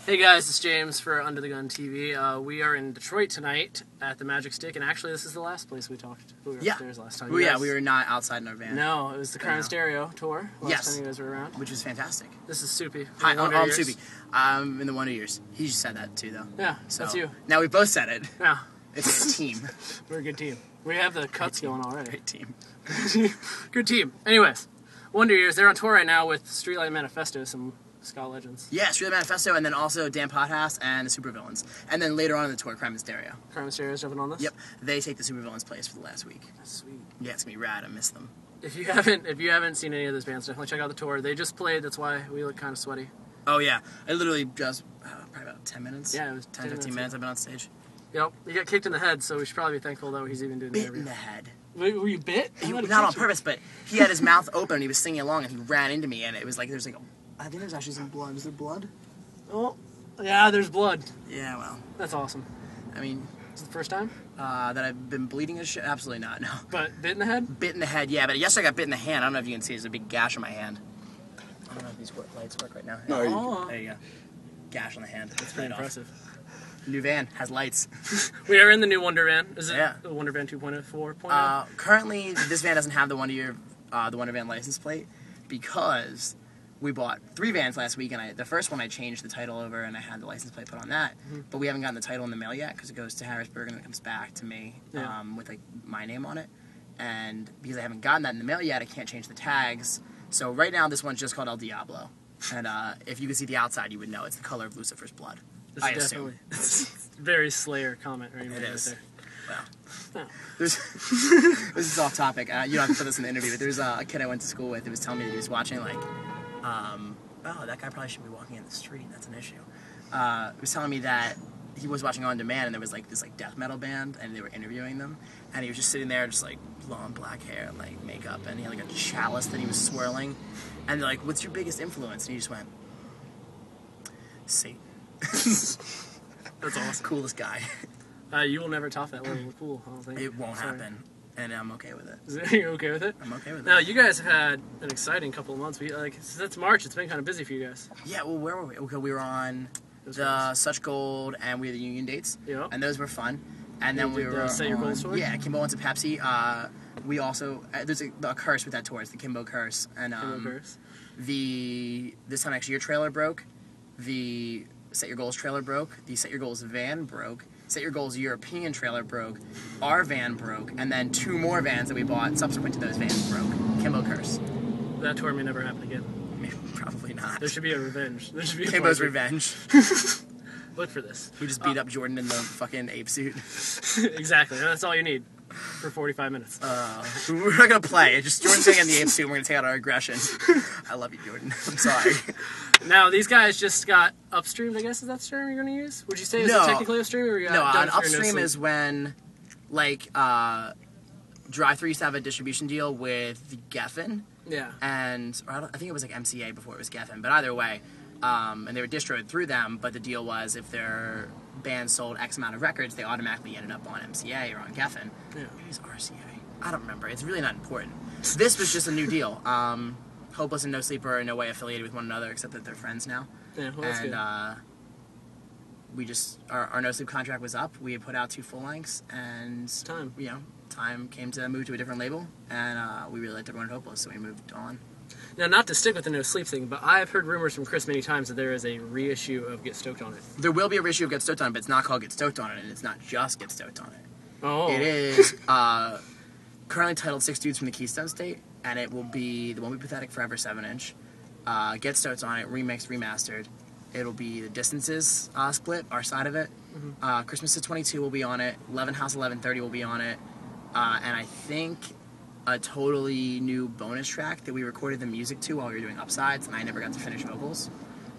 Hey guys, it's James for Under the Gun TV. We are in Detroit tonight at the Magic Stick, and actually this is the last place we talked. We were upstairs last time. Yeah, we were not outside in our van. No, it was the Crown Stereo tour last time you guys were around. Which was fantastic. This is Soupy. Hi, I'm Soupy. I'm in the Wonder Years. He just said that too, though. Yeah, so, that's you. Now we both said it. Yeah. It's a team. We're a good team. We have the cuts going already. Great team. Good team. Anyways, Wonder Years, they're on tour right now with Streetlight Manifesto, some ska legends. Yeah, Streetlight Manifesto, and then also Dan Pothouse and the Supervillains. And then later on in the tour, Crime and Stereo. Crime and Stereo is jumping on this? Yep. They take the Supervillains' place for the last week. That's sweet. Yeah, it's gonna be rad. I miss them. If you haven't seen any of those bands, definitely check out the tour. They just played, that's why we look kind of sweaty. Oh yeah. I literally just, probably about 10 minutes. Yeah, it was 10, 15 minutes I've been on stage. Yep. He got kicked in the head, so we should probably be thankful that he's even doing the interview. Bit in the head. Were you bit? Not on purpose, but he had his mouth open and he was singing along and he ran into me and it was like, there's like I think there's actually some blood. Is there blood? Oh, yeah, there's blood. Yeah, well. That's awesome. I mean... Is it the first time? That I've been bleeding as shit? Absolutely not, no. But bit in the head? Bit in the head, yeah, but yesterday I got bit in the hand. I don't know if you can see, there's a big gash on my hand. I don't know if these lights work right now. No, There you go. Gash on the hand. That's pretty impressive. New van, has lights. We are in the new Wonder Van. Is it the Wonder Van 2.0, 4.0? Currently, this van doesn't have the Wonder Van license plate because we bought 3 vans last week, and the first one I changed the title over, and I had the license plate put on that. But we haven't gotten the title in the mail yet because it goes to Harrisburg and it comes back to me with like my name on it. And because I haven't gotten that in the mail yet, I can't change the tags. So right now, this one's just called El Diablo. And if you could see the outside, you would know it's the color of Lucifer's blood. I assume. It's very Slayer comment right It is. Right there. Well, this is off topic. You don't have to put this in the interview, but there's a kid I went to school with who was telling me that he was watching, like, oh, that guy probably shouldn't be walking in the street. That's an issue. He was telling me that he was watching On Demand, and there was, like, this, like, death metal band, and they were interviewing them, and he was just sitting there, just, like, long black hair and, like, makeup, and he had, like, a chalice that he was swirling, and they're like, what's your biggest influence? And he just went, Satan. That's awesome. Coolest guy. You will never top that level of cool, I don't think. It won't happen, and I'm okay with it. Are you okay with it? I'm okay with it. Now, you guys have had an exciting couple of months. Since March, it's been kind of busy for you guys. Yeah, well, where were we? Okay, we were on the Such Gold, and we had the Union dates, and those were fun. And then we were Set Your Goals tour? Yeah, Campbell went to Pepsi. We also, there's a curse with that tour, it's the Kimbo curse. And this time actually your trailer broke, the Set Your Goals trailer broke, the Set Your Goals van broke, Set Your Goals European trailer broke, our van broke, and then 2 more vans that we bought subsequent to those vans broke. Kimbo curse. That tour may never happen again. Probably not. There should be a revenge. There should be Kimbo's revenge. Look for this. We just beat up Jordan in the fucking ape suit. Exactly. That's all you need for 45 minutes. We're not going to play. Just Jordan's going in the ape suit and we're going to take out our aggression. I love you, Jordan. I'm sorry. Now, these guys just got upstreamed, I guess. Is that the term you're going to use? Would you say it's technically upstream? Or you got an upstream is when, like, Drive-Thru used to have a distribution deal with Geffen. Yeah. And I think it was like MCA before it was Geffen. But either way, and they were distroed through them, but the deal was if their band sold X amount of records, they automatically ended up on MCA or on Geffen. Yeah. Maybe it's RCA. I don't remember. It's really not important. This was just a new deal. Hopeless and No Sleeper are in no way affiliated with one another, except that they're friends now. Yeah, well, that's good. We just, our No Sleep contract was up. We had put out 2 full lengths, and time came to move to a different label, and we really liked everyone at Hopeless, so we moved on. Now, not to stick with the No Sleep thing, but I've heard rumors from Chris many times that there is a reissue of Get Stoked on It. There will be a reissue of Get Stoked on It, but it's not called Get Stoked on It, and it's not just Get Stoked on It. Oh. It is currently titled 6 Dudes from the Keystone State, and it will be the Won't Be Pathetic Forever 7-inch. Get Stoked on It, remixed, remastered. It'll be the Distances split, our side of it. Christmas to 22 will be on it. 11 House 1130 will be on it. And I think a totally new bonus track that we recorded the music to while we were doing Upsides, and I never got to finish vocals.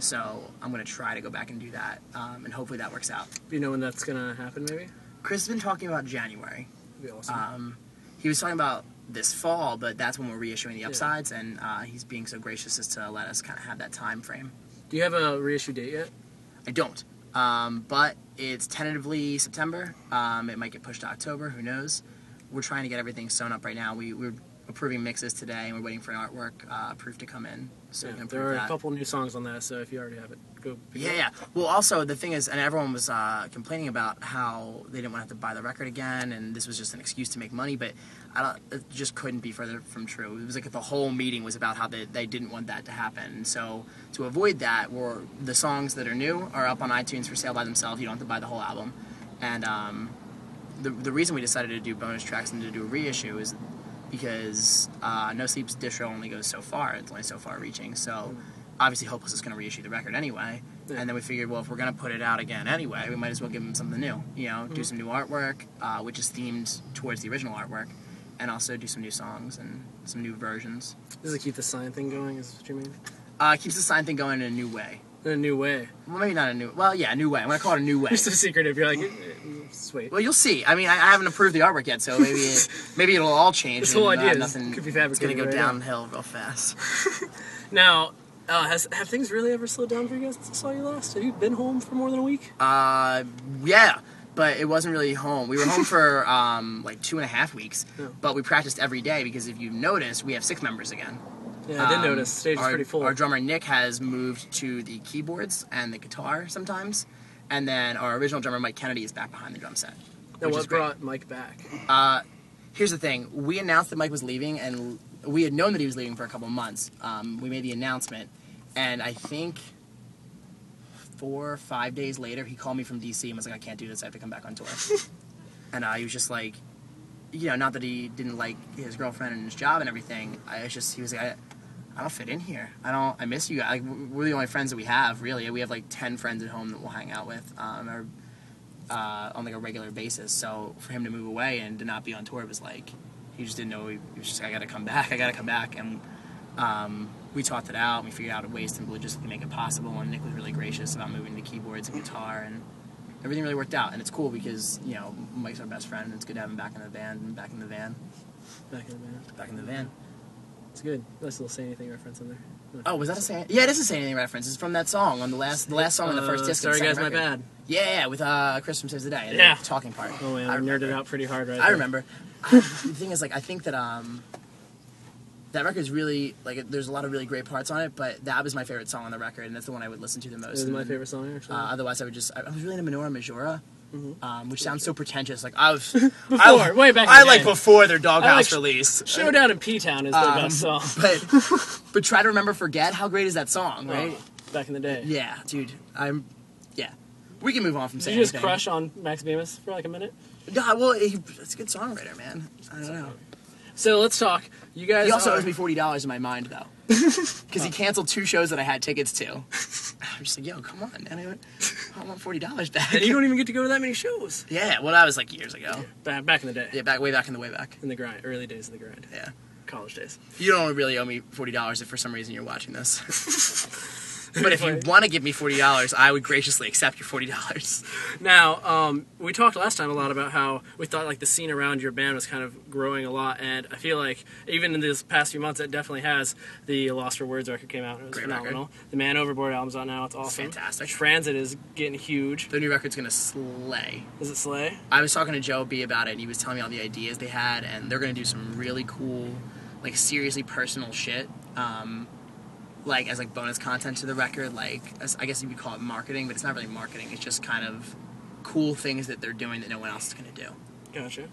So I'm going to try to go back and do that, and hopefully that works out. Do you know when that's going to happen, maybe? Chris has been talking about January. That'd be awesome. He was talking about this fall, but that's when we're reissuing the Upsides, and he's being so gracious as to let us kind of have that time frame. Do you have a reissue date yet? I don't, but it's tentatively September. It might get pushed to October, who knows. We're trying to get everything sewn up right now. We're approving mixes today, and we're waiting for an artwork proof to come in. So we can approve there are that. a couple new songs on that, so if you already have it, go pick it up. Yeah. Well, also, the thing is, and everyone was complaining about how they didn't want to have to buy the record again, and this was just an excuse to make money, but it just couldn't be further from true. It was like the whole meeting was about how they didn't want that to happen. And so to avoid that, the songs that are new are up on iTunes for sale by themselves. You don't have to buy the whole album. And the reason we decided to do bonus tracks and to do a reissue is because No Sleep's distro only goes so far. It's only so far reaching. So obviously Hopeless is going to reissue the record anyway. Yeah. And then we figured, well, if we're going to put it out again anyway, we might as well give them something new. You know, do some new artwork, which is themed towards the original artwork, and also do some new songs and some new versions. Does it keep the sign thing going, is what you mean? Keeps the sign thing going in a new way. In a new way? Well, maybe not a new... Well, yeah, a new way. I'm going to call it a new way. You're so secretive. You're like, sweet. Well, you'll see. I mean, I haven't approved the artwork yet, so maybe it'll all change. This whole idea could be fabricated. It's going to go right downhill real fast. Now, have things really ever slowed down for you guys since I saw you last? Have you been home for more than a week? Yeah. But it wasn't really home. We were home for like 2.5 weeks, but we practiced every day because if you noticed, we have 6 members again. Yeah, I did notice. Stage is pretty full. Our drummer Nick has moved to the keyboards and the guitar sometimes, and then our original drummer Mike Kennedy is back behind the drum set. Now, what brought Mike back? Here's the thing: we announced that Mike was leaving, and we had known that he was leaving for a couple of months. We made the announcement, and I think 4 or 5 days later, he called me from DC and was like, "I can't do this. I have to come back on tour." And he was just like, you know, not that he didn't like his girlfriend and his job and everything. He was like, I don't fit in here. I miss you guys. Like, we're the only friends that we have, really. We have like 10 friends at home that we'll hang out with on like a regular basis. So for him to move away and to not be on tour, it was like, he just didn't know. He was just like, I gotta come back. And we talked it out, and we figured out ways to logistically make it possible, and Nick was really gracious about moving to keyboards and guitar, and everything really worked out. And it's cool because, you know, Mike's our best friend, and it's good to have him back in the band and back in the van. Back in the van. It's good. Nice little Say Anything reference in there. Oh, was that a Say? Yeah, it is a Say Anything reference. It's from that song on the last song on the first disc. Sorry, guys, record. my bad. Yeah, with Chris from Saves the Day. Yeah. The talking part. Oh, man, I nerded out pretty hard right I there. remember. The thing is, like, I think that that record's really, like, there's a lot of really great parts on it, but that was my favorite song on the record, and that's the one I would listen to the most. It was my favorite song, actually. Otherwise, I was really into Menorah Majora. Mm-hmm. Which sounds so pretentious. Like I was way back. I like before their Doghouse release. Showdown in P-Town is their best song. But Try to Remember Forget. How great is that song, right? Back in the day. Yeah, dude. We can move on from saying. Did you just crush on Max Bemis for like a minute? No, well, it's a good songwriter, man. I don't know. So let's talk. You guys. He also owes me $40 in my mind, though, because he canceled 2 shows that I had tickets to. I'm just like, yo, come on, man. I want $40 back. And you don't even get to go to that many shows. Yeah, well, that was like years ago. Back in the day. Yeah, way back in the way back. In the grind, early days of the grind. Yeah. College days. You don't really owe me $40 if for some reason you're watching this. But if you want to give me $40, I would graciously accept your $40. Now, we talked last time a lot about how we thought like the scene around your band was kind of growing a lot, and I feel like even in this past few months, it definitely has. The Lost for Words record came out; it was Great phenomenal. Record. The Man Overboard album's out now; it's awesome. Fantastic. Transit is getting huge. The new record's gonna slay. Is it slay? I was talking to Joe B about it, and he was telling me all the ideas they had, and they're gonna do some really cool, like seriously personal shit. Like as like bonus content to the record, like I guess you could call it marketing, but it's not really marketing. It's just kind of cool things that they're doing that no one else is gonna do. Gotcha.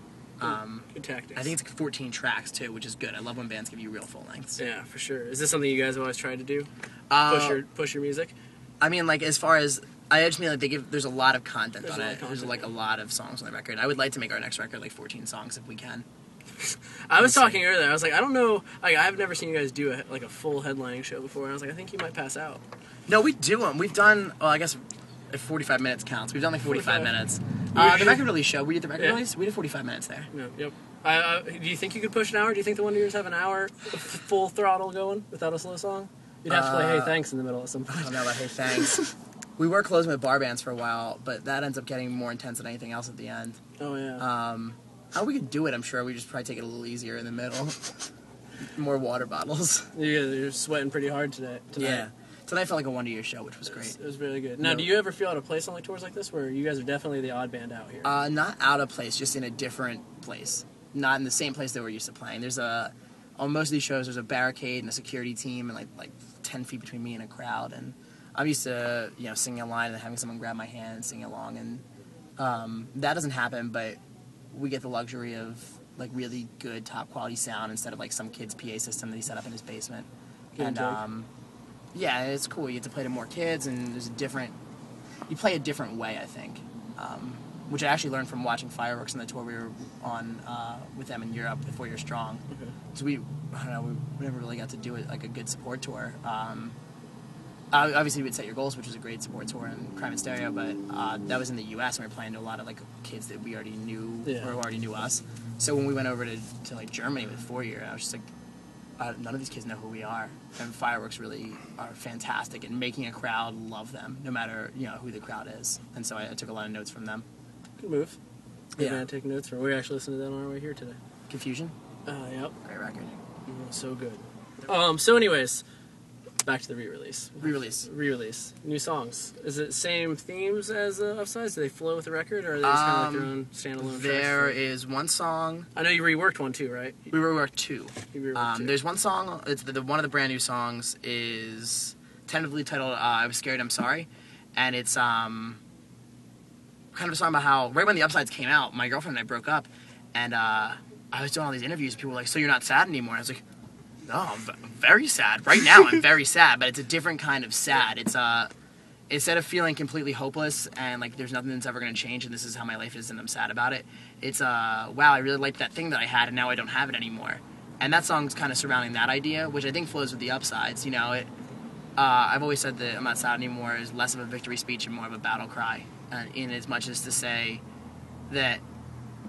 Good tactics. I think it's 14 tracks too, which is good. I love when bands give you real full lengths. Yeah, for sure. Is this something you guys have always tried to do? Push your music? I mean, like as far as I just mean like there's a lot of content on it. There's like a lot of songs on the record. I would like to make our next record like 14 songs if we can. I was talking earlier. I was like, I don't know. Like, I've never seen you guys do a full headlining show before. And I was like, I think you might pass out. No, we do them. We've done. Well, I guess if 45 minutes counts, we've done like 45 minutes. The record release show. We did the record release. We did 45 minutes there. Yeah, yep. Do you think you could push an hour? Do you think the Wonder Years have an hour full throttle going without a slow song? You'd have to play Hey Thanks in the middle at some point. I don't know about Hey Thanks. We were closing with bar bands for a while, but that ends up getting more intense than anything else at the end. Oh yeah. We could do it, I'm sure. We just probably take it a little easier in the middle. More water bottles. You're sweating pretty hard tonight. Yeah. Tonight felt like a Wonder Years show, which was great. It was really good. Now, do you ever feel out of place on like tours like this, where you guys are definitely the odd band out here? Not out of place, just in a different place. Not in the same place that we're used to playing. There's on most of these shows, there's a barricade and a security team and like 10 feet between me and a crowd. And I'm used to singing a line and having someone grab my hand and sing along. And that doesn't happen, but we get the luxury of like really good top quality sound instead of like some kid's PA system that he set up in his basement. And yeah, it's cool. You get to play to more kids, and you play a different way, I think. Which I actually learned from watching Fireworks on the tour we were on with them in Europe, the 4 Year Strong. Okay. So we never really got to do it like a good support tour. Obviously, we would Set Your Goals, which was a great support tour in Crime and Stereo, but that was in the U.S. and we were playing to a lot of like kids that we already knew or who already knew us. So when we went over to like Germany with 4 Year, I was just like, none of these kids know who we are, and Fireworks really are fantastic at making a crowd love them, no matter who the crowd is. And so I took a lot of notes from them. Good move. Good man, take notes from. We actually listened to that on our way here today. Confusion. Yep. Great record. So good. So anyways, back to the re-release. Re-release. New songs. Is it same themes as Upsides? Do they flow with the record, or are they just kind of like their own standalone There tracks? is one song. I know you reworked one too, right? We reworked two. Two. There's one song. It's one of the brand new songs is tentatively titled "I Was Scared, I'm Sorry," and it's kind of a song about how right when the Upsides came out, my girlfriend and I broke up, and I was doing all these interviews. People were like, "So you're not sad anymore?" And I was like, "No, I'm very sad. Right now, I'm very sad, but it's a different kind of sad. It's instead of feeling completely hopeless and like there's nothing that's ever going to change and this is how my life is and I'm sad about it. It's wow, I really liked that thing that I had and now I don't have it anymore." And that song's kind of surrounding that idea, which I think flows with the Upsides. I've always said that "I'm Not Sad Anymore" is less of a victory speech and more of a battle cry, in as much as to say that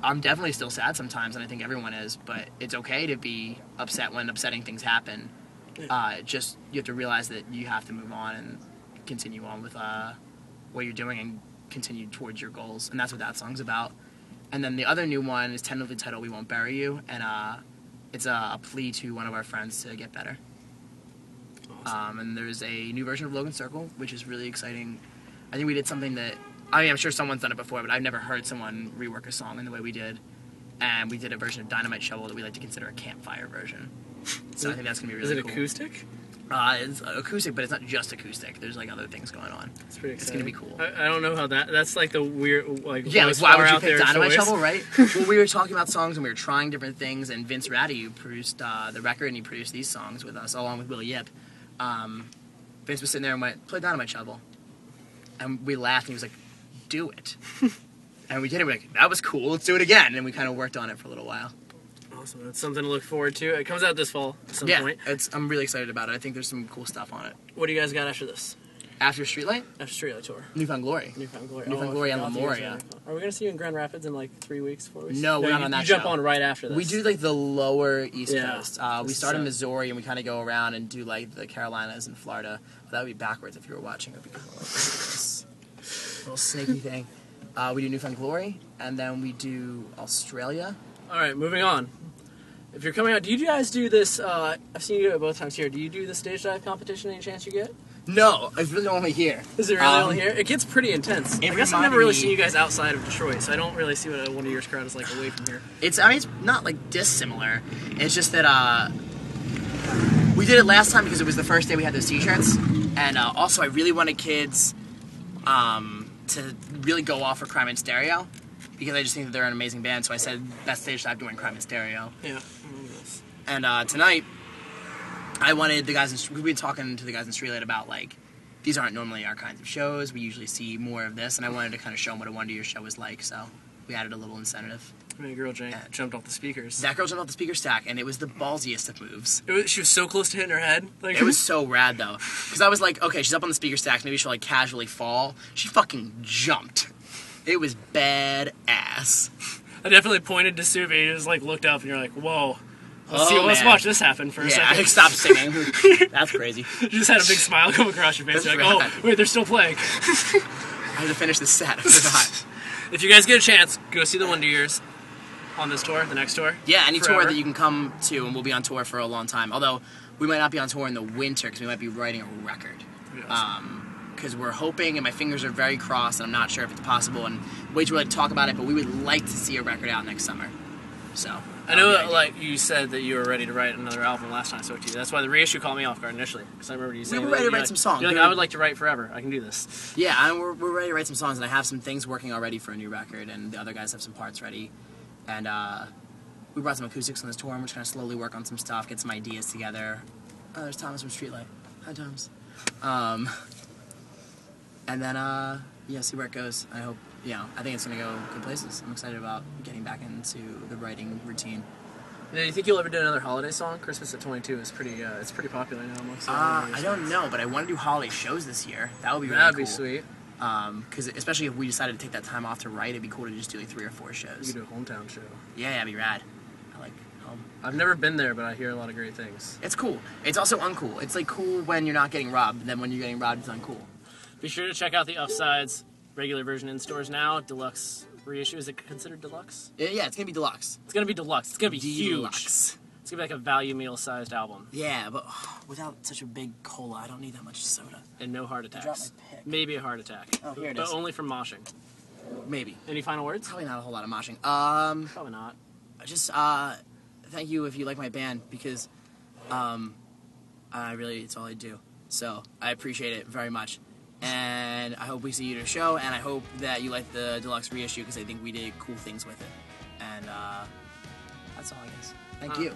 I'm definitely still sad sometimes, and I think everyone is, but it's okay to be upset when upsetting things happen. Just, you have to realize that you have to move on and continue on with what you're doing and continue towards your goals, and that's what that song's about. And then the other new one is tentatively titled "We Won't Bury You," and it's a plea to one of our friends to get better. Awesome. And there's a new version of Logan Circle, which is really exciting. I think we did something that, I'm sure someone's done it before, but I've never heard someone rework a song in the way we did. And we did a version of Dynamite Shovel that we like to consider a campfire version. So I think that's going to be really cool. Is it acoustic? It's acoustic, but it's not just acoustic. There's like other things going on. It's pretty exciting. It's going to be cool. I don't know how that's like the weird, like, yeah, like why would you pick Dynamite choice. Shovel, right? Well, we were talking about songs and we were trying different things, and Vince Ratty, who produced the record, and he produced these songs with us, along with Will Yip. Vince was sitting there and went, "Play Dynamite Shovel." And we laughed, and he was like, "Do it." And we did it. We're like, "That was cool. Let's do it again." And we kind of worked on it for a little while. Awesome. That's something to look forward to. It comes out this fall at some point. I'm really excited about it. I think there's some cool stuff on it. What do you guys got after this? After Streetlight? After Streetlight Tour. Newfound Glory. Newfound Glory and Lemuria. Are we going to see you in Grand Rapids in like 3 weeks, 4 weeks? No, we're not on that show. You jump on right after this. We do like the lower East Coast. We start in sad. Missouri and we kind of go around and do like the Carolinas and Florida. But that would be backwards if you were watching. It would be kind of like this little snaky thing. We do Newfound Glory, and then we do Australia. All right, moving on. If you're coming out, do you guys do this? I've seen you do it both times here. Do you do the stage dive competition any chance you get? No, it's really only here. Is it really only here? It gets pretty intense. I guess I've never really seen you guys outside of Detroit, so I don't really see what a 1 of your crowd is like away from here. It's not like dissimilar. It's just that we did it last time because it was the first day we had those t-shirts, and also I really wanted kids to really go off for Crime and Stereo, because I just think that they're an amazing band. So I said best stage dive doing Crime and Stereo. Yeah. And tonight, I wanted the guys. We've been talking to the guys in Streetlight about like these aren't normally our kinds of shows. We usually see more of this, and I wanted to kind of show them what a Wonder Year show was like. So we added a little incentive. I mean, a girl jumped off the speakers. That girl jumped off the speaker stack, and it was the ballsiest of moves. She was so close to hitting her head. It was so rad, though. Because I was like, okay, she's up on the speaker stack, maybe she'll, like, casually fall. She fucking jumped. It was badass. I definitely pointed to Soupy, and just, like, looked up, and you're like, whoa. Let's watch this happen for a second. Yeah, I stopped singing. That's crazy. You just had a big smile come across your face. You're like, oh, wait, they're still playing. I had to finish the set. I forgot. If you guys get a chance, go see the Wonder Years. On this tour, the next tour? Yeah, any tour that you can come to, and we'll be on tour for a long time. Although, we might not be on tour in the winter, because we might be writing a record. Because we're hoping, and my fingers are very crossed, and I'm not sure if it's possible, and way too early to talk about it, but we would like to see a record out next summer. So, I know, like you said that you were ready to write another album last time I spoke to you. That's why the reissue caught me off guard initially, because I remember you saying we were ready to write like, some songs. You're like, I would like to write forever. I can do this. Yeah, we're ready to write some songs, and I have some things working already for a new record, and the other guys have some parts ready. And we brought some acoustics on this tour, and we're just gonna slowly work on some stuff, get some ideas together. Oh, there's Thomas from Streetlight. Hi, Thomas. And then yeah, see where it goes. I hope. I think it's gonna go good places. I'm excited about getting back into the writing routine. Do you think you'll ever do another holiday song? Christmas at 22 is pretty. It's pretty popular now amongst. I don't know, but I want to do holiday shows this year. That would be really That'd cool. be sweet. Because especially if we decided to take that time off to write, it'd be cool to just do like 3 or 4 shows. You could do a hometown show. Yeah, that'd be rad. I like home. I've never been there, but I hear a lot of great things. It's cool. It's also uncool. It's like cool when you're not getting robbed, and then when you're getting robbed, it's uncool. Be sure to check out the Upsides regular version in stores now. Deluxe reissue. Is it considered deluxe? Yeah, it's gonna be deluxe. It's gonna be deluxe. It's gonna be Deluxe. huge. It's gonna be like a value meal sized album. Yeah, but without such a big cola, I don't need that much soda. And no heart attacks. Drop my pick. Maybe a heart attack. Oh, here it but is. only from moshing. Maybe. Any final words? Probably not a whole lot of moshing. Probably not. Just thank you if you like my band, because I really, it's all I do. So I appreciate it very much. And I hope we see you at a show, and I hope that you like the deluxe reissue, because I think we did cool things with it. And that's all, I guess. Thank you.